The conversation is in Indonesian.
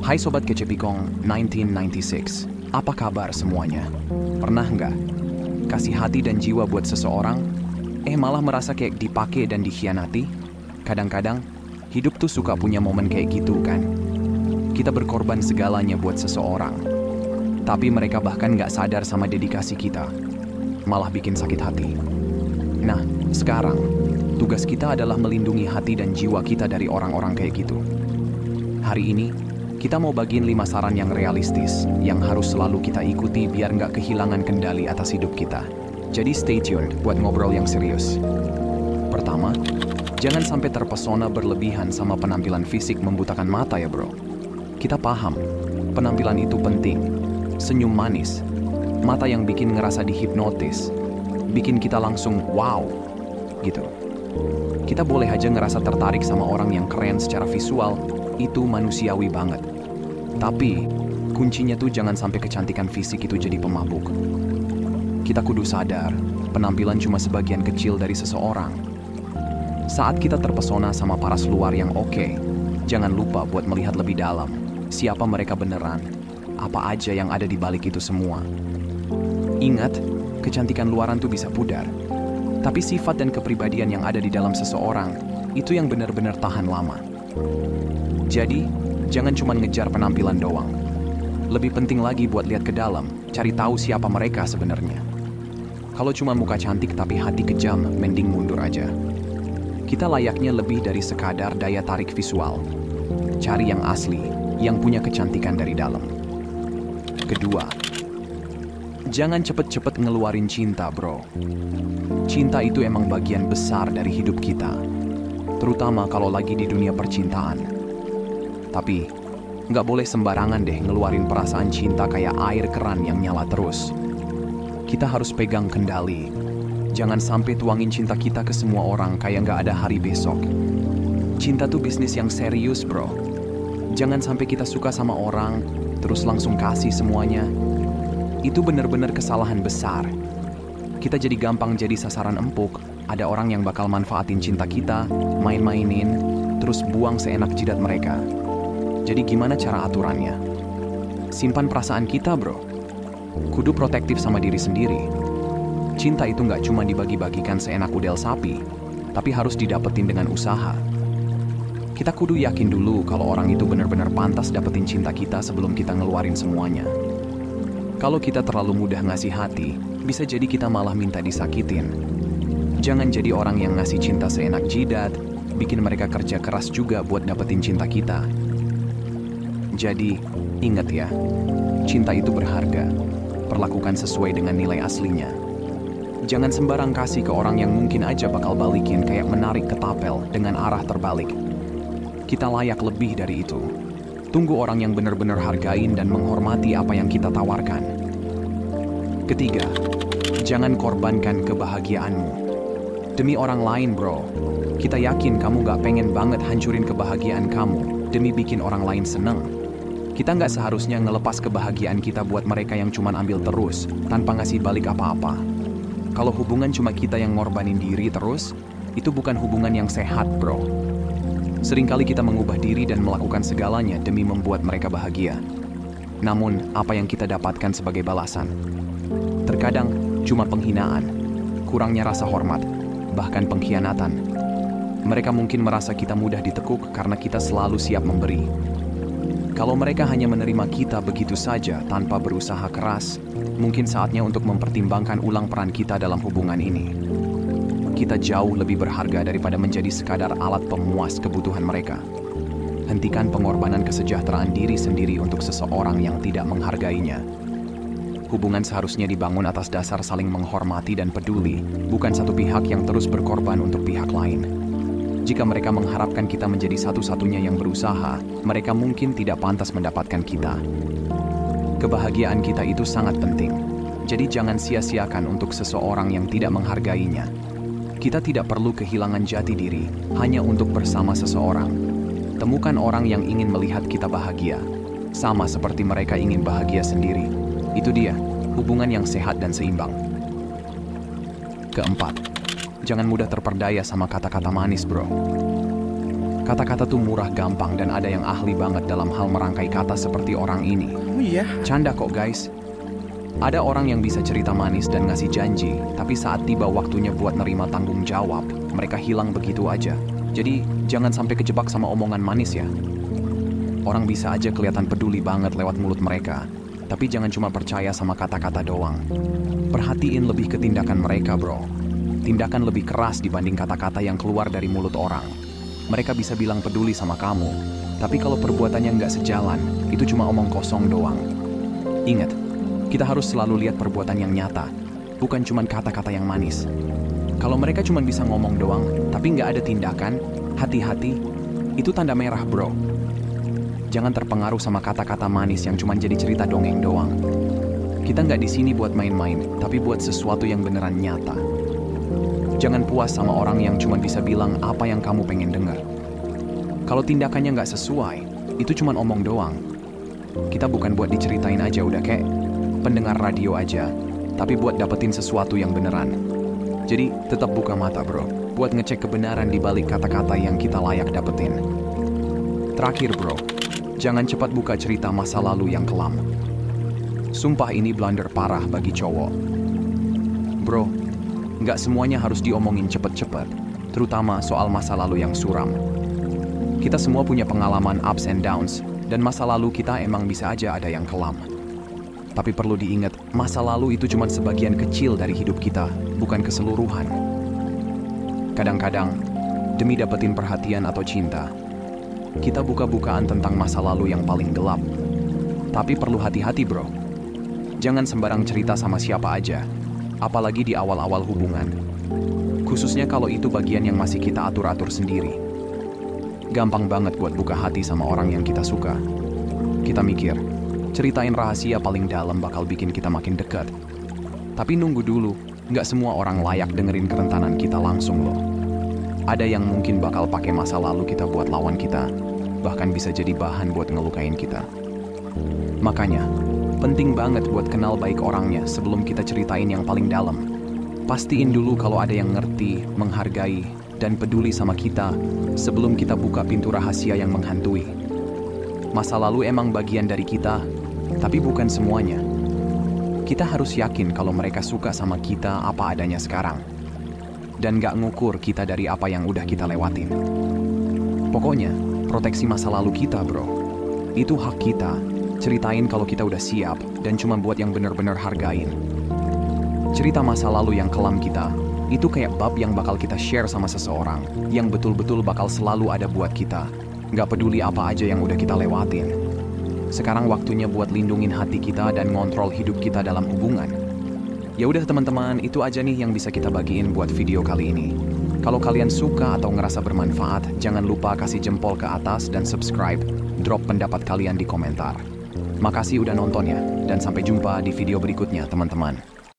Hai Sobat Kecepikong 1996, apa kabar semuanya? Pernah nggak kasih hati dan jiwa buat seseorang, malah merasa kayak dipakai dan dikhianati? Kadang-kadang, hidup tuh suka punya momen kayak gitu kan? Kita berkorban segalanya buat seseorang, tapi mereka bahkan nggak sadar sama dedikasi kita, malah bikin sakit hati. Nah, sekarang, tugas kita adalah melindungi hati dan jiwa kita dari orang-orang kayak gitu. Hari ini, kita mau bagiin 5 saran yang realistis, yang harus selalu kita ikuti biar nggak kehilangan kendali atas hidup kita. Jadi stay tuned buat ngobrol yang serius. Pertama, jangan sampai terpesona berlebihan sama penampilan fisik membutakan mata ya bro. Kita paham, penampilan itu penting. Senyum manis, mata yang bikin ngerasa dihipnotis, bikin kita langsung wow, gitu. Kita boleh aja ngerasa tertarik sama orang yang keren secara visual, itu manusiawi banget. Tapi, kuncinya tuh jangan sampai kecantikan fisik itu jadi pemabuk. Kita kudu sadar, penampilan cuma sebagian kecil dari seseorang. Saat kita terpesona sama paras luar yang oke, jangan lupa buat melihat lebih dalam. Siapa mereka beneran? Apa aja yang ada di balik itu semua? Ingat, kecantikan luaran tuh bisa pudar. Tapi sifat dan kepribadian yang ada di dalam seseorang, itu yang benar-benar tahan lama. Jadi, jangan cuma ngejar penampilan doang. Lebih penting lagi buat lihat ke dalam, cari tahu siapa mereka sebenarnya. Kalau cuma muka cantik tapi hati kejam, mending mundur aja. Kita layaknya lebih dari sekadar daya tarik visual. Cari yang asli, yang punya kecantikan dari dalam. Kedua, jangan cepet-cepet ngeluarin cinta, bro. Cinta itu emang bagian besar dari hidup kita, terutama kalau lagi di dunia percintaan. Tapi, nggak boleh sembarangan deh ngeluarin perasaan cinta kayak air keran yang nyala terus. Kita harus pegang kendali. Jangan sampai tuangin cinta kita ke semua orang kayak nggak ada hari besok. Cinta tuh bisnis yang serius, bro. Jangan sampai kita suka sama orang, terus langsung kasih semuanya. Itu bener-bener kesalahan besar. Kita jadi gampang jadi sasaran empuk. Ada orang yang bakal manfaatin cinta kita, main-mainin, terus buang seenak jidat mereka. Jadi gimana cara aturannya? Simpan perasaan kita, bro. Kudu protektif sama diri sendiri. Cinta itu nggak cuma dibagi-bagikan seenak udel sapi, tapi harus didapetin dengan usaha. Kita kudu yakin dulu kalau orang itu benar-benar pantas dapetin cinta kita sebelum kita ngeluarin semuanya. Kalau kita terlalu mudah ngasih hati, bisa jadi kita malah minta disakitin. Jangan jadi orang yang ngasih cinta seenak jidat, bikin mereka kerja keras juga buat dapetin cinta kita. Jadi, ingat ya, cinta itu berharga. Perlakukan sesuai dengan nilai aslinya. Jangan sembarang kasih ke orang yang mungkin aja bakal balikin kayak menarik ketapel dengan arah terbalik. Kita layak lebih dari itu. Tunggu orang yang benar-benar hargain dan menghormati apa yang kita tawarkan. Ketiga, jangan korbankan kebahagiaanmu demi orang lain, bro. Kita yakin kamu gak pengen banget hancurin kebahagiaan kamu demi bikin orang lain seneng. Kita nggak seharusnya ngelepas kebahagiaan kita buat mereka yang cuman ambil terus, tanpa ngasih balik apa-apa. Kalau hubungan cuma kita yang ngorbanin diri terus, itu bukan hubungan yang sehat, bro. Seringkali kita mengubah diri dan melakukan segalanya demi membuat mereka bahagia. Namun, apa yang kita dapatkan sebagai balasan? Terkadang, cuma penghinaan, kurangnya rasa hormat, bahkan pengkhianatan. Mereka mungkin merasa kita mudah ditekuk karena kita selalu siap memberi. Kalau mereka hanya menerima kita begitu saja tanpa berusaha keras, mungkin saatnya untuk mempertimbangkan ulang peran kita dalam hubungan ini. Kita jauh lebih berharga daripada menjadi sekadar alat pemuas kebutuhan mereka. Hentikan pengorbanan kesejahteraan diri sendiri untuk seseorang yang tidak menghargainya. Hubungan seharusnya dibangun atas dasar saling menghormati dan peduli, bukan satu pihak yang terus berkorban untuk pihak lain. Jika mereka mengharapkan kita menjadi satu-satunya yang berusaha, mereka mungkin tidak pantas mendapatkan kita. Kebahagiaan kita itu sangat penting, jadi jangan sia-siakan untuk seseorang yang tidak menghargainya. Kita tidak perlu kehilangan jati diri hanya untuk bersama seseorang. Temukan orang yang ingin melihat kita bahagia, sama seperti mereka ingin bahagia sendiri. Itu dia, hubungan yang sehat dan seimbang. Keempat, jangan mudah terperdaya sama kata-kata manis, bro. Kata-kata tuh murah gampang dan ada yang ahli banget dalam hal merangkai kata seperti orang ini. Oh iya? Canda kok guys. Ada orang yang bisa cerita manis dan ngasih janji, tapi saat tiba waktunya buat nerima tanggung jawab, mereka hilang begitu aja. Jadi jangan sampai kejebak sama omongan manis ya. Orang bisa aja kelihatan peduli banget lewat mulut mereka, tapi jangan cuma percaya sama kata-kata doang. Perhatiin lebih ke tindakan mereka bro. Tindakan lebih keras dibanding kata-kata yang keluar dari mulut orang. Mereka bisa bilang peduli sama kamu, tapi kalau perbuatannya nggak sejalan, itu cuma omong kosong doang. Ingat, kita harus selalu lihat perbuatan yang nyata, bukan cuma kata-kata yang manis. Kalau mereka cuma bisa ngomong doang, tapi nggak ada tindakan, hati-hati, itu tanda merah bro. Jangan terpengaruh sama kata-kata manis yang cuma jadi cerita dongeng doang. Kita nggak di sini buat main-main, tapi buat sesuatu yang beneran nyata. Jangan puas sama orang yang cuma bisa bilang apa yang kamu pengen dengar. Kalau tindakannya nggak sesuai, itu cuma omong doang. Kita bukan buat diceritain aja udah kayak pendengar radio aja, tapi buat dapetin sesuatu yang beneran. Jadi tetap buka mata bro, buat ngecek kebenaran di balik kata-kata yang kita layak dapetin. Terakhir bro, jangan cepat buka cerita masa lalu yang kelam. Sumpah ini blunder parah bagi cowok. Bro, nggak semuanya harus diomongin cepet-cepet, terutama soal masa lalu yang suram. Kita semua punya pengalaman ups and downs, dan masa lalu kita emang bisa aja ada yang kelam. Tapi perlu diingat, masa lalu itu cuma sebagian kecil dari hidup kita, bukan keseluruhan. Kadang-kadang, demi dapetin perhatian atau cinta, kita buka-bukaan tentang masa lalu yang paling gelap. Tapi perlu hati-hati bro. Jangan sembarang cerita sama siapa aja, apalagi di awal-awal hubungan. Khususnya kalau itu bagian yang masih kita atur-atur sendiri. Gampang banget buat buka hati sama orang yang kita suka. Kita mikir, ceritain rahasia paling dalam bakal bikin kita makin dekat. Tapi nunggu dulu, nggak semua orang layak dengerin kerentanan kita langsung loh. Ada yang mungkin bakal pakai masa lalu kita buat lawan kita, bahkan bisa jadi bahan buat ngelukain kita. Makanya, penting banget buat kenal baik orangnya sebelum kita ceritain yang paling dalam. Pastiin dulu kalau ada yang ngerti, menghargai, dan peduli sama kita sebelum kita buka pintu rahasia yang menghantui. Masa lalu emang bagian dari kita, tapi bukan semuanya. Kita harus yakin kalau mereka suka sama kita apa adanya sekarang. Dan gak ngukur kita dari apa yang udah kita lewatin. Pokoknya, proteksi masa lalu kita bro. Itu hak kita. Ceritain kalau kita udah siap dan cuma buat yang bener-bener hargain. Cerita masa lalu yang kelam kita, itu kayak bab yang bakal kita share sama seseorang, yang betul-betul bakal selalu ada buat kita. Gak peduli apa aja yang udah kita lewatin. Sekarang waktunya buat lindungin hati kita dan ngontrol hidup kita dalam hubungan. Ya udah teman-teman, itu aja nih yang bisa kita bagiin buat video kali ini. Kalau kalian suka atau ngerasa bermanfaat, jangan lupa kasih jempol ke atas dan subscribe. Drop pendapat kalian di komentar. Makasih udah nonton ya, dan sampai jumpa di video berikutnya teman-teman.